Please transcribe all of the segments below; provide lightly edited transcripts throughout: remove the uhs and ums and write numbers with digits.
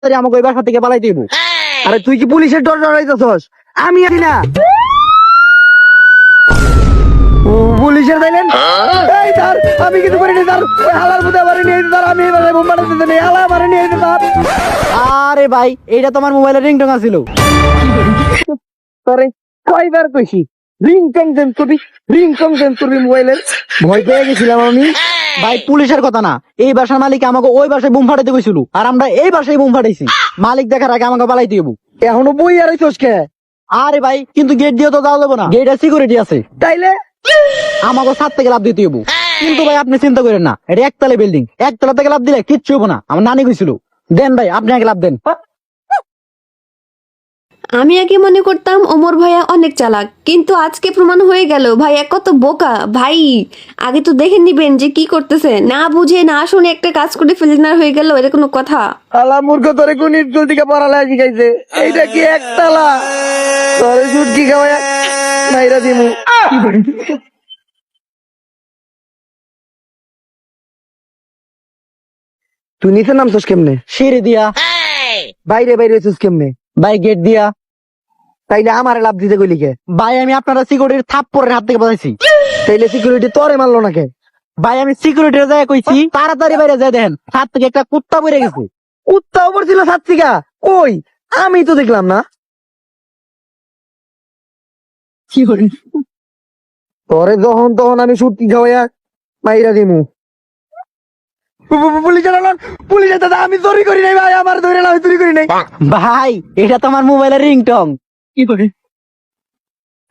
আমাকে ওই বাসা থেকে পালাই দিব। আরে তুই কি পুলিশের ডর ডরাইতেছস? আমি আছি না। ও পুলিশের তাইলেন? এই স্যার আমি কিছু করিনি স্যার, ওই হালার মধ্যে আমারে নিয়ে স্যার, আমি এবারে বোমা মারতে নেই, হালা আমারে নিয়ে স্যার। আরে ভাই এইটা তোমার মোবাইলের রিংটং আছিল। তোরে কয়বার কইছি রিংটং দেন করবি মোবাইলের, ভয় পেয়ে গেছিলাম আমি। ভাই পুলিশের কথা না, এই বাসার মালিক আমাকে ওই বাসায় বুম ফাটাইতে কইছিল, আর আমরা এই বাসায় বুম ফাটাইছি। মালিক দেখার আগে আমাকে পালাইতে হইব। এখনো বই আর হইছস কে? আরে ভাই কিন্তু গেট দিয়ে তো যাওয়া যাবো না, গেটে সিকিউরিটি আছে, তাইলে আমাকে ছাদ থেকে লাভ দিতে হইব। কিন্তু ভাই আপনি চিন্তা করেন না, এটা একতলা বিল্ডিং, একতলা থেকে লাভ দিলে কিচ্ছু হবো না। আমার নানি কইছিল। দেন ভাই আপনি আগে লাভ দেন। আমি আগে মনে করতাম ওমর ভাইয়া অনেক চালাক, কিন্তু আজকে প্রমাণ হয়ে গেল ভাইয়া কত বোকা। ভাই আগে তো দেখে নিবেন যে কি করতেছে, না বুঝে না শুনে একটা কাজ করে ফেলেন আর হয়ে গেল, এটা কোনো কথা? আলা মূর্খ, তোরে কোন স্কুল থেকে পড়ালেখা শিখাইছে? এইটা কি একতলা? তোরে সুটকি খাওয়া মাইরা দিমু। তুই নিচে নামছস কেমনে? সিঁড়ি দিয়া। বাইরে বাইরে হইছস কেমনে? ভাই গেট দিয়া। তাইলে আমারে লাভ দিতে কইলি কে? ভাই আমি আপনারা সিকিউরিটির থাপ্পড়ের হাত থেকে বাঁচাইছি। তাইলে সিকিউরিটি তোরে মারলো না কে? ভাই আমি সিকিউরিটির যায় কইছি তাড়াতাড়ি বাইরে যায়, দেখেন ছাদ থেকে একটা কুত্তা পড়ে গেছে। কুত্তা উপর ছিল ছাত্রিকা? কই, আমি তো দেখলাম না। কি করে? তোরে যখন তখন আমি সুটকি খাওয়াইয়া মাইরা দিমু। পুলিশ দাদা, আমি চুরি করি নাই ভাই, আমার ধরে না, আমি চুরি করি নাই। ভাই এটা তো আমার মোবাইলের রিংটং। কি করে?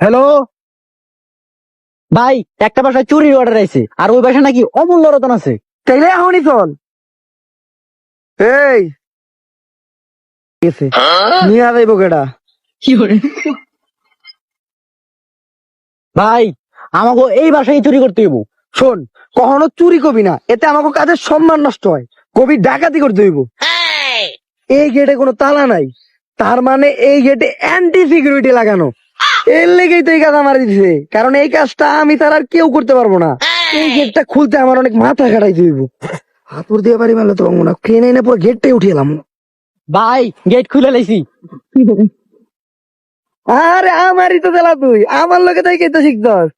হ্যালো ভাই, একটা বাসায় চুরির অর্ডার আইছে, আর ওই বাসায় নাকি অমূল্য রতন আছে। তাইলে এখনই চল। এই গেছে নিয়ে যাইব কেডা? কি করে? ভাই আমাকে এই বাসায় চুরি করতে হইব। শোন, কখনো চুরি করবি না, এতে আমাকে কাজের সম্মান নষ্ট হয়। কবি ডাকাতি করতে হইব। এই গেটে কোনো তালা নাই, তার মানে এই গেটে অ্যান্টি সিকিউরিটি লাগানো। এর লেগেই তো এই কাজ আমার দিছে, কারণ এই কাজটা আমি তার আর কেউ করতে পারবো না। এই গেটটা খুলতে আমার অনেক মাথা খাটাইতে হইব। হাতুর দিয়ে বাড়ি মারলে তো পারবো না, ট্রেনে এনে পুরো গেটটাই উঠিয়ে এলাম। ভাই গেট খুলে লাইছি। আরে আমারই তো দেলা, তুই আমার লোকে তাই কেটে শিখছস।